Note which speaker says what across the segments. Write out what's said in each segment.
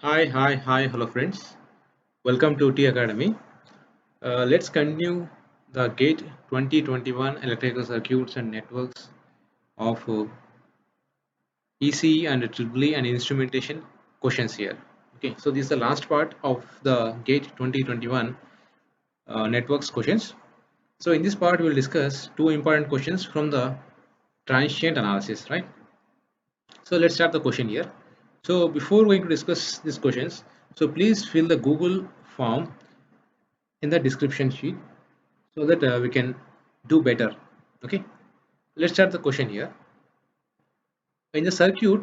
Speaker 1: Hi, hello friends. Welcome to T Academy. Let's continue the GATE 2021 Electrical Circuits and Networks of ECE and EEE and Instrumentation questions here. Okay, so this is the last part of the GATE 2021 Networks questions. So in this part, we'll discuss two important questions from the transient analysis, right? So let's start the question here. So before going to discuss these questions, so please fill the Google form in the description sheet so that we can do better. Okay, let's start the question here. In the circuit,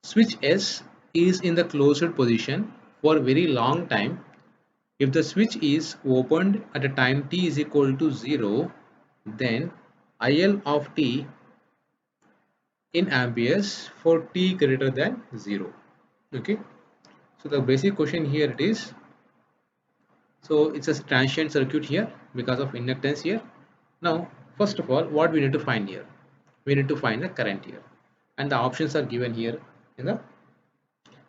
Speaker 1: switch S is in the closed position for a very long time. If the switch is opened at a time t is equal to 0, then IL of t in amperes for t greater than 0. Okay, so the basic question here it is, so it's a transient circuit here because of inductance here. Now, first of all, what we need to find here? We need to find the current here. And the options are given here in the,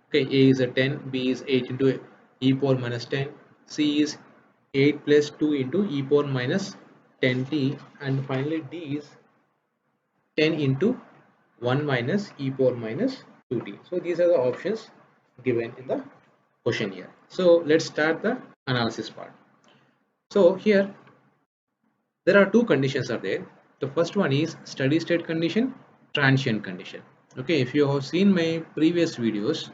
Speaker 1: okay, A is a 10, B is 8 into e power minus 10, C is 8 plus 2 into e power minus 10t, and finally D is 10 into 1 minus e power minus 2t. So these are the options given in the question here. So let's start the analysis part. So here there are two conditions are there. The first one is steady state condition, transient condition. Okay, if you have seen my previous videos,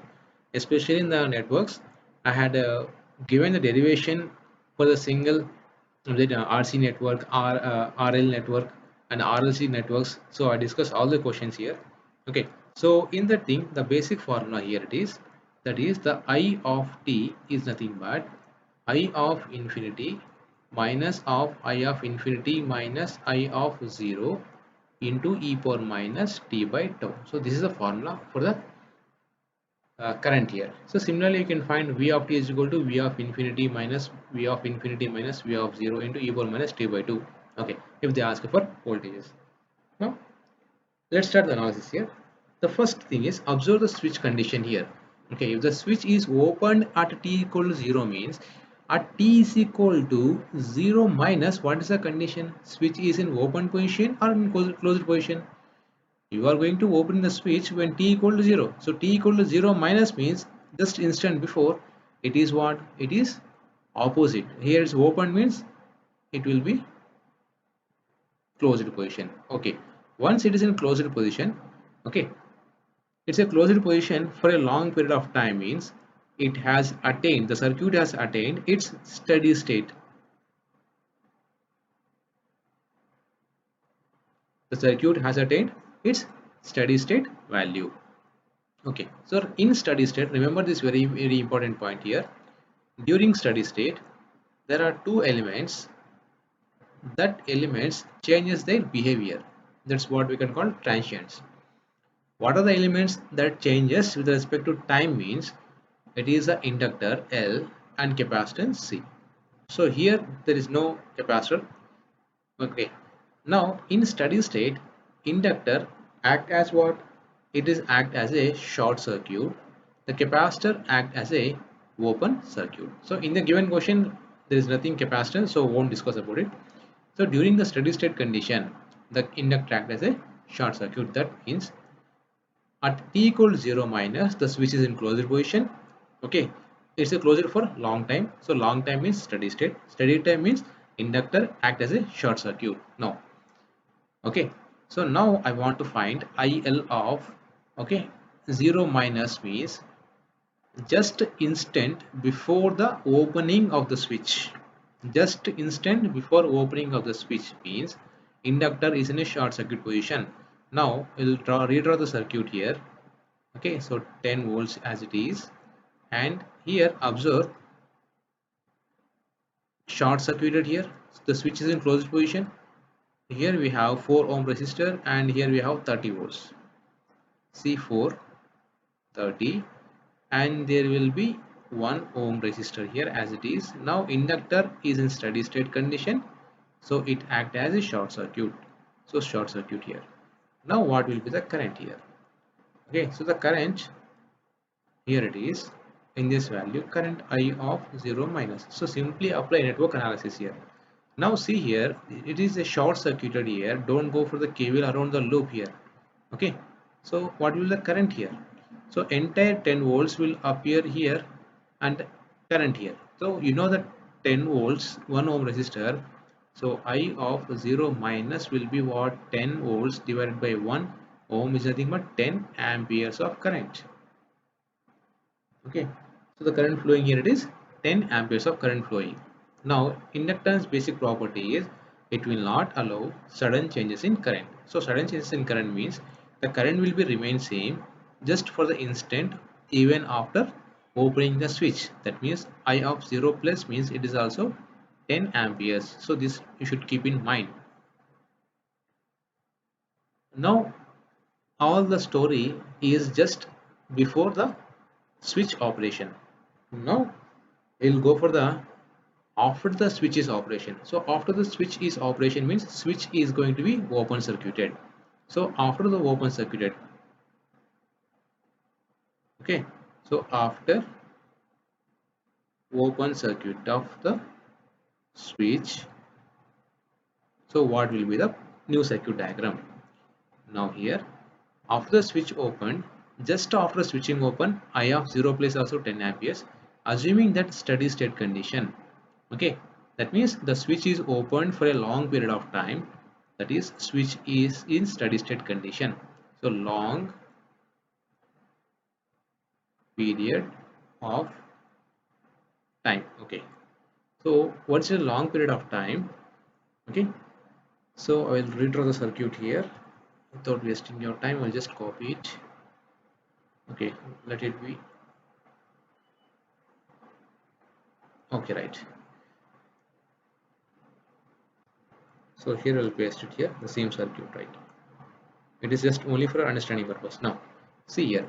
Speaker 1: especially in the networks, I had given the derivation for the single RC network, RL network, and RLC networks. So I discussed all the questions here. Okay, so in the thing, the basic formula here it is, that is the I of t is nothing but I of infinity minus of I of infinity minus I of 0 into e power minus t by tau. So this is the formula for the current here. So similarly, you can find V of t is equal to V of infinity minus V of infinity minus V of 0 into e power minus t by 2. Okay, if they ask for voltages. Now, let's start the analysis here. The first thing is observe the switch condition here. Okay, if the switch is opened at t equal to 0 means at t is equal to 0 minus, what is the condition? Switch is in open position or in closed position? You are going to open the switch when t equal to 0. So t equal to 0 minus means just instant before it is what? It is opposite. Here is open means it will be closed position. Okay, once it is in closed position, okay, it's a closed position for a long period of time means it has attained, the circuit has attained its steady state. The circuit has attained its steady state value. Okay, so in steady state, remember this very important point here. During steady state, there are two elements, that elements changes their behavior. That's what we can call transients. What are the elements that changes with respect to time means it is the inductor L and capacitance C. So here there is no capacitor. Okay. Now in steady state, inductor act as what? It is act as a short circuit. The capacitor act as a open circuit. So in the given question, there is nothing capacitor, so won't discuss about it. So during the steady state condition, the inductor act as a short circuit. That means at t equal to 0 minus, the switch is in closed position. Okay, it's a closed for long time. So long time means steady state. Steady time means inductor act as a short circuit. Now, okay, so now I want to find IL of, okay, 0 minus means just instant before the opening of the switch. Just instant before opening of the switch means inductor is in a short circuit position. Now we'll redraw the circuit here. Okay, so 10 volts as it is, and here observe short circuited here. The switch is in closed position. Here we have 4 ohm resistor and here we have 30 volts. C4 30, and there will be 1 ohm resistor here as it is. Now inductor is in steady state condition, so it act as a short circuit. So short circuit here. Now what will be the current here? Okay, so the current here it is in this value current I of 0 minus. So simply apply network analysis here. Now see here, it is a short circuited here. Don't go for the KVL around the loop here. Okay, so what will the current here? So entire 10 volts will appear here and current here. So you know that 10 volts 1 ohm resistor, so I of 0 minus will be what? 10 volts divided by 1 ohm is nothing but 10 amperes of current. Okay, so the current flowing here, it is 10 amperes of current flowing. Now inductance basic property is it will not allow sudden changes in current. So sudden changes in current means the current will be remain same just for the instant even after opening the switch. That means I of 0 plus means it is also 10 amperes. So this you should keep in mind. Now all the story is just before the switch operation. Now we'll go for the after the switch is operation. So after the switch is operation means switch is going to be open circuited. So after the open circuited, okay, so after open circuit of the switch, so what will be the new circuit diagram? Now here after the switch opened, just after switching open, I of 0 place also 10 amperes, assuming that steady state condition. Okay, that means the switch is opened for a long period of time, that is switch is in steady state condition. So long period of time. Okay, so what's a long period of time? Okay, so I will redraw the circuit here without wasting your time. I'll just copy it. Okay, let it be. Okay, right. So here I'll paste it here, the same circuit, right? It is just only for understanding purpose. Now see here,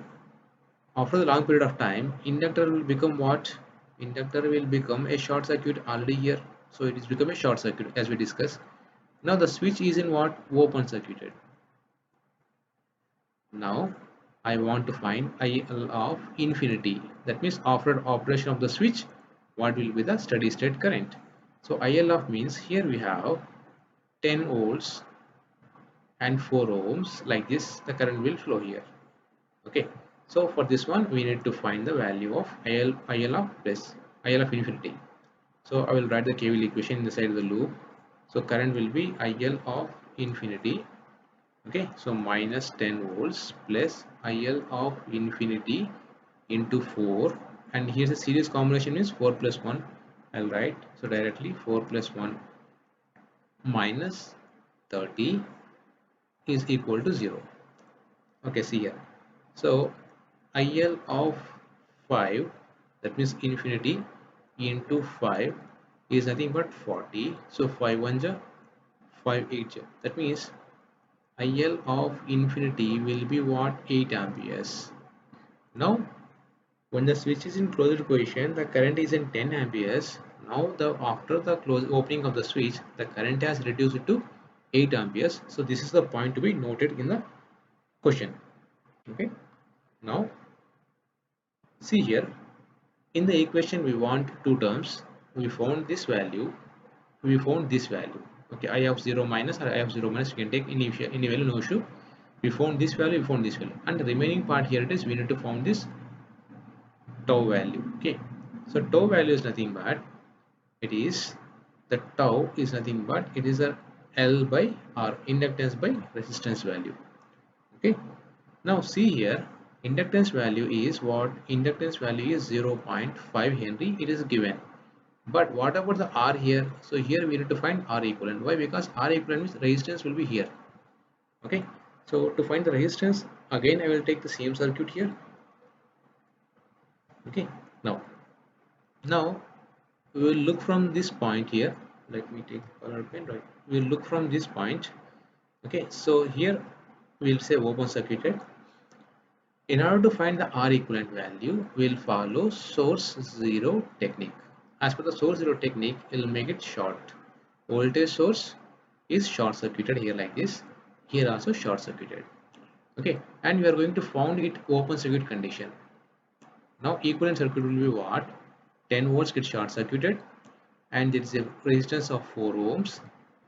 Speaker 1: after the long period of time, inductor will become what? Inductor will become a short circuit already here. So it is become a short circuit as we discussed. Now the switch is in what? Open circuited. Now I want to find IL of infinity. That means after operation of the switch, what will be the steady state current? So IL of means here we have 10 volts and 4 ohms, like this the current will flow here. Okay, so for this one we need to find the value of IL of plus IL of infinity. So I will write the KVL equation in the side of the loop. So current will be IL of infinity. Okay, so minus 10 volts plus IL of infinity into 4, and here's a series combination means 4 plus 1. I'll write so directly 4 plus 1 minus 30 is equal to 0. Okay, see here. So IL of 5, that means infinity into 5 is nothing but 40. So 5 1 ja, 5 8 ja. That means IL of infinity will be what? 8 amperes. Now when the switch is in closed position, the current is in 10 amperes. Now the after the close opening of the switch, the current has reduced to 8 amperes. So this is the point to be noted in the question. Okay, now see here, in the equation we want two terms. We found this value, we found this value. Okay, I of 0 minus or I of 0 minus, you can take any value, no issue. We found this value, we found this value, and the remaining part here it is we need to find this tau value. Okay, so tau value is nothing but it is the tau is nothing but it is a L by R, inductance by resistance value. Okay, now see here, inductance value is what? Inductance value is 0.5 Henry, it is given. But what about the R here? So here we need to find R equivalent. Why? Because R equivalent means resistance will be here. Okay, so to find the resistance, again I will take the same circuit here. Okay, now we will look from this point here. Let me take color pen, right? We will look from this point. Okay, so here we will say open circuited. In order to find the R equivalent value, we will follow source zero technique. As per the source zero technique, it will make it short. Voltage source is short circuited here like this. Here also short circuited. Okay, and we are going to found it open circuit condition. Now equivalent circuit will be what? 10 volts get short circuited, and there is a resistance of 4 ohms,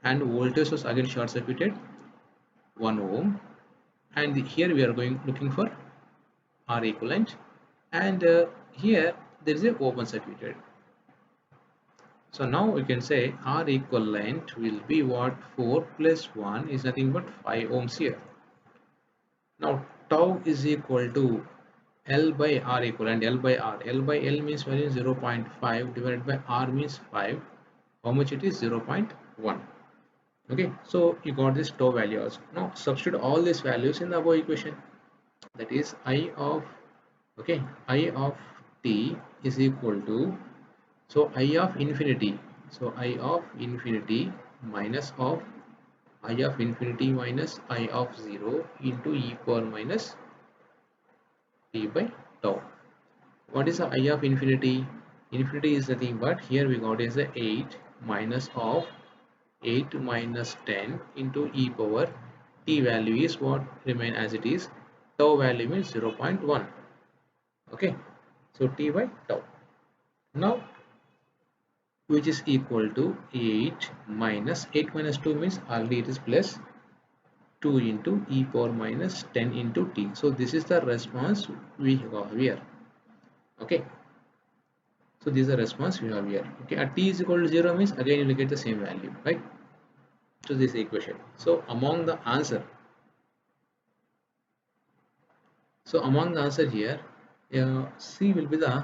Speaker 1: and voltage was again short circuited 1 ohm, and here we are going looking for R equivalent, and here there is a open circuited. So now we can say R equivalent will be what? 4 plus 1 is nothing but 5 ohms here. Now tau is equal to L by R equivalent, L by R. L by L means value 0.5 divided by R means 5. How much it is? 0.1. Okay, so you got this tau value also. Now substitute all these values in the above equation. That is I of, okay, I of t is equal to, so I of infinity. So I of infinity minus of I of infinity minus I of 0 into e power minus t by tau. What is the I of infinity? Infinity is nothing but here we got is a 8 minus of 8 minus 10 into e power t value is what remain as it is. Tau value means 0.1. Okay, so t by tau. Now which is equal to 8 minus 8 minus 2 means already it is plus 2 into e power minus 10 into t. So this is the response we have here. Okay, so this is the response we have here. Okay, at t is equal to 0 means again you will get the same value, right? To this equation. So among the answer, here, C will be the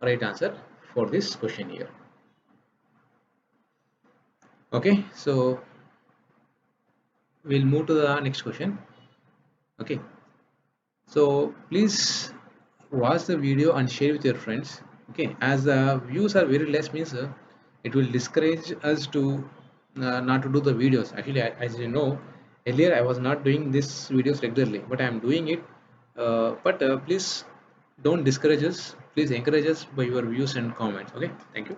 Speaker 1: right answer for this question here. Okay, so we'll move to the next question. Okay, so please watch the video and share with your friends. Okay, as the views are very less means it will discourage us to not to do the videos. Actually, as you know, earlier I was not doing these videos regularly, but I am doing it. But please don't discourage us. Please encourage us by your views and comments. Okay, thank you.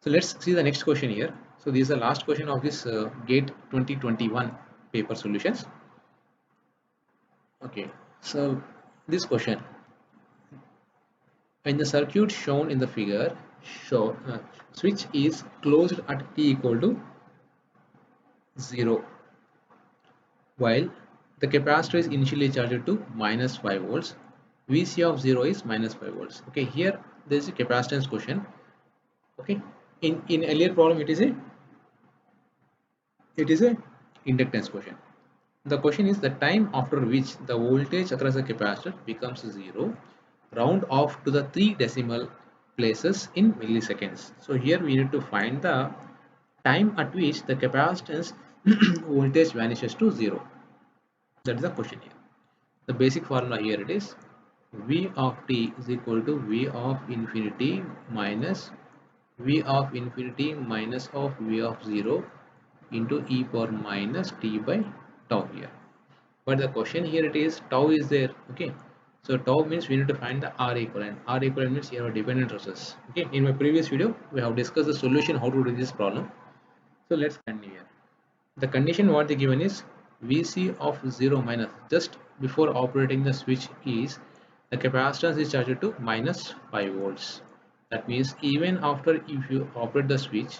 Speaker 1: So let's see the next question here. So this is the last question of this GATE 2021 paper solutions. Okay, so this question, when the circuit shown in the figure show switch is closed at t equal to 0, while the capacitor is initially charged to minus 5 volts, Vc of 0 is minus 5 volts. Okay, here there is a capacitance question. Okay, in earlier problem it is a inductance question. The question is the time after which the voltage across the capacitor becomes 0, round off to the 3 decimal places in milliseconds. So here we need to find the time at which the capacitance voltage vanishes to 0. That is the question here. The basic formula here it is V of t is equal to V of infinity minus V of infinity minus of V of 0 into e power minus t by tau here. But the question here it is tau is there. Okay, so tau means we need to find the R equivalent. R equivalent means here a dependent sources. Okay, in my previous video we have discussed the solution how to do this problem. So let's continue here. The condition what they given is Vc of 0 minus, just before operating the switch is the capacitance is charged to minus 5 volts. That means even after if you operate the switch,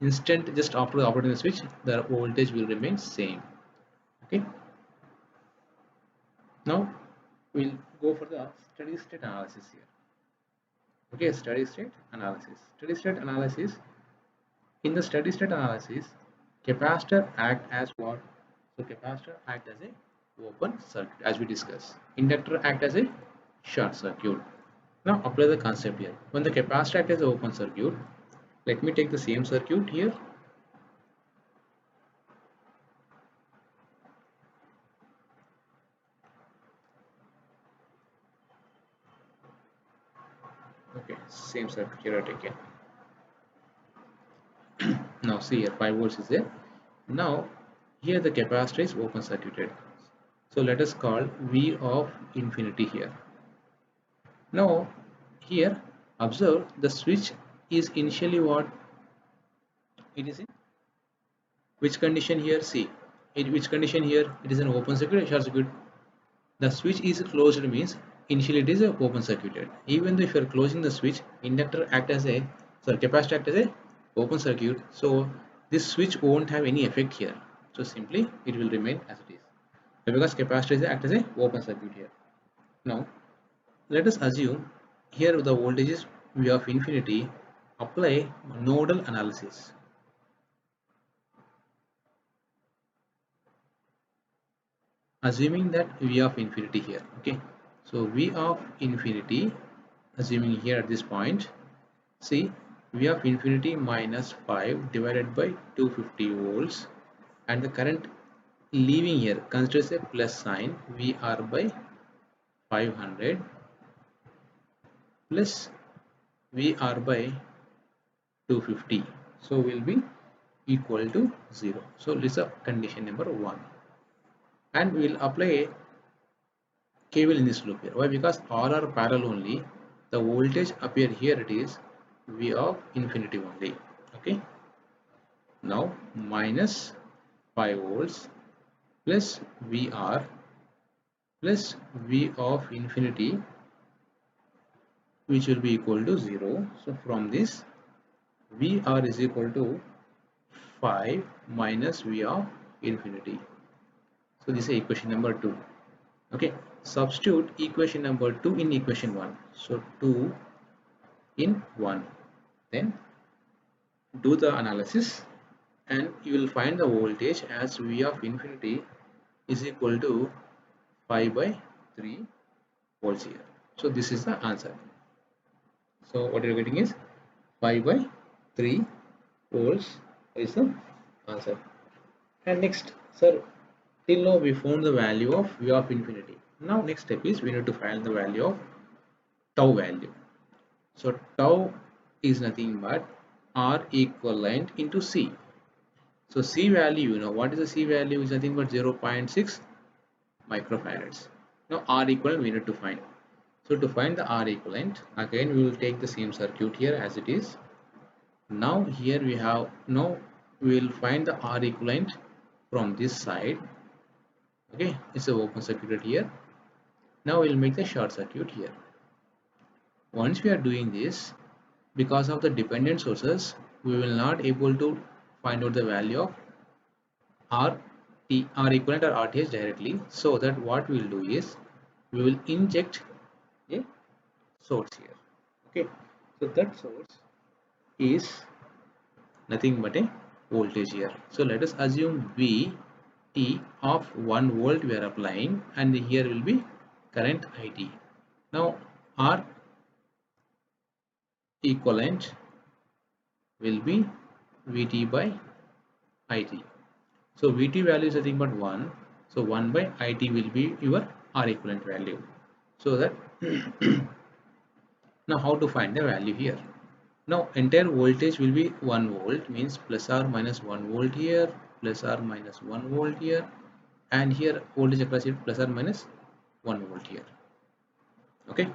Speaker 1: instant just after operating the switch, the voltage will remain same. Okay, now we'll go for the steady state analysis here. Okay, steady state analysis. Steady state analysis. In the steady state analysis, capacitor act as what? So capacitor act as a open circuit as we discussed. Inductor act as a short circuit. Now apply the concept here. When the capacitor act as an open circuit, let me take the same circuit here. Okay, same circuit here I taken. Now see here 5 volts is there. Now here the capacitor is open circuited. So let us call V of infinity here. Now here observe the switch is initially what? It is in which condition here? See, in which condition here? It is an open circuit or short circuit. The switch is closed means initially it is a open circuited. Even though if you are closing the switch, inductor act as a, sorry, capacitor act as a open circuit, so this switch won't have any effect here. So simply it will remain as it is. So because capacitor is act as a open circuit here. Now let us assume here the voltage is V of infinity. Apply nodal analysis. Assuming that V of infinity here, okay, so V of infinity, assuming here at this point, see, V of infinity minus 5 divided by 250 volts, and the current leaving here considers a plus sign, VR by 500 plus VR by 250, so will be equal to 0. So this is a condition number 1, and we will apply KVL in this loop here. Why? Because all are parallel only. The voltage appear here, it is V of infinity only. Okay. Now minus 5 volts plus VR plus V of infinity, which will be equal to 0. So from this, VR is equal to 5 minus V of infinity. So this is equation number 2. Okay. Substitute equation number 2 in equation 1. So 2 in 1. Then do the analysis and you will find the voltage as V of infinity is equal to 5 by 3 volts here. So this is the answer. So what you're getting is 5 by 3 volts is the answer. And next, sir, till now we found the value of V of infinity. Now next step is we need to find the value of tau value. So tau is nothing but R equivalent into C. So C value, you know what is the C value, is nothing but 0.6 microfarads. Now R equivalent we need to find. So to find the R equivalent, again we will take the same circuit here as it is. Now here we have, now we will find the R equivalent from this side. Okay, it's a open circuit here. Now we'll make the short circuit here. Once we are doing this, because of the dependent sources, we will not able to find out the value of R equivalent or RTH directly. So that what we will do is we will inject a source here. Okay, so that source is nothing but a voltage here. So let us assume VT of 1 volt we are applying, and here will be current IT. Now R equivalent will be Vt by It. So Vt value is nothing but 1. So 1 by It will be your R equivalent value. So that now how to find the value here? Now entire voltage will be 1 volt, means plus or minus 1 volt here, plus or minus 1 volt here, and here voltage across it plus or minus 1 volt here. Okay.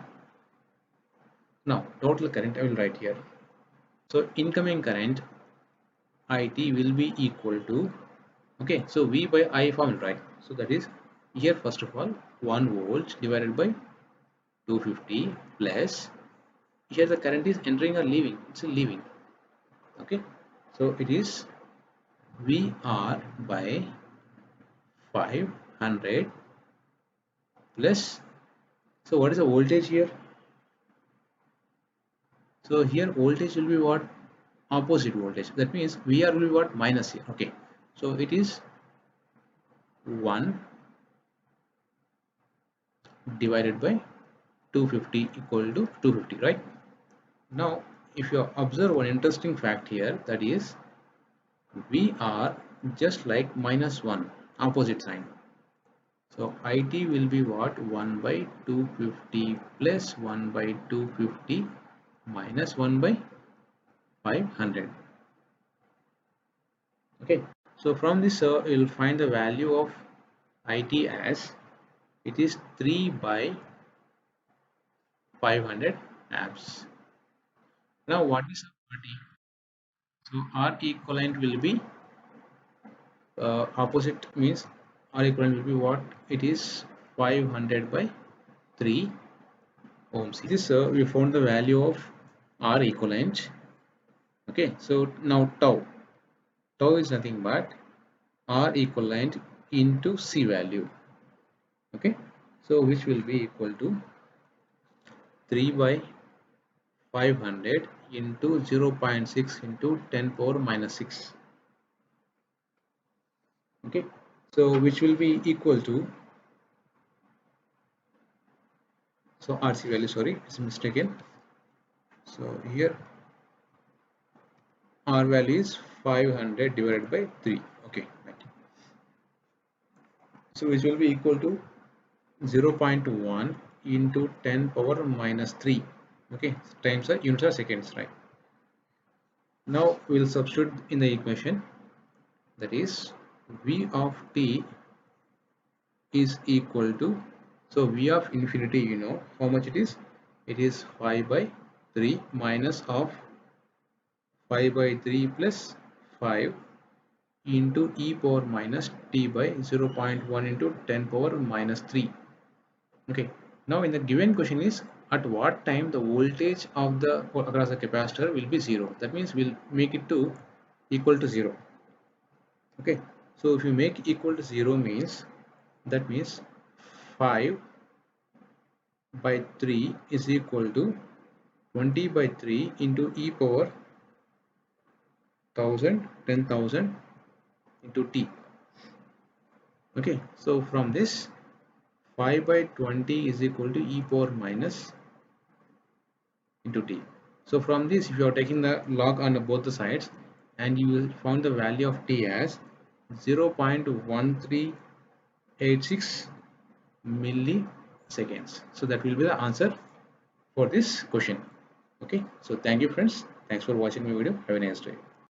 Speaker 1: Now total current I will write here. So incoming current IT will be equal to, okay, so V by I form, right? So that is here first of all 1 volt divided by 250 plus, here the current is entering or leaving, it's a leaving. Okay, so it is VR by 500 plus, so what is the voltage here? So here voltage will be what? Opposite voltage. That means VR will be what? Minus here. Okay, so it is 1 divided by 250 equal to 250, right? Now if you observe one interesting fact here, that is we are just like minus 1, opposite sign. So IT will be what? 1 by 250 plus 1 by 250 minus 1 by 500. Okay, so from this you will find the value of IT as it is 3 by 500 amps. Now what is RT? So R equivalent will be opposite, means R equivalent will be what? It is 500 by 3 ohms. This we found the value of R equivalent. Okay, so now tau is nothing but R equivalent into C value. Okay, so which will be equal to 3 by 500 into 0.6 into 10 power minus 6. Okay, so which will be equal to, so RC value, sorry, it's mistaken. So here R value is 500 divided by 3. Okay, right. So which will be equal to 0.1 into 10 power minus 3. Okay, times the units are seconds, right? Now we will substitute in the equation, that is V of t is equal to, so V of infinity, you know how much it is? It is 5 by 3 minus of 5 by 3 plus 5 into e power minus t by 0.1 into 10 power minus 3. Okay, now in the given question is, at what time the voltage of the across the capacitor will be 0. That means we'll make it to equal to 0. Okay, so if you make equal to 0 means, that means 5 by 3 is equal to 20 by 3 into e power 1000 10,000 into t. Okay, so from this 5 by 20 is equal to e power minus into t. So from this, if you are taking the log on both the sides, and you will find the value of t as 0.1386 milliseconds. So that will be the answer for this question. Okay, so thank you friends, thanks for watching my video, have a nice day.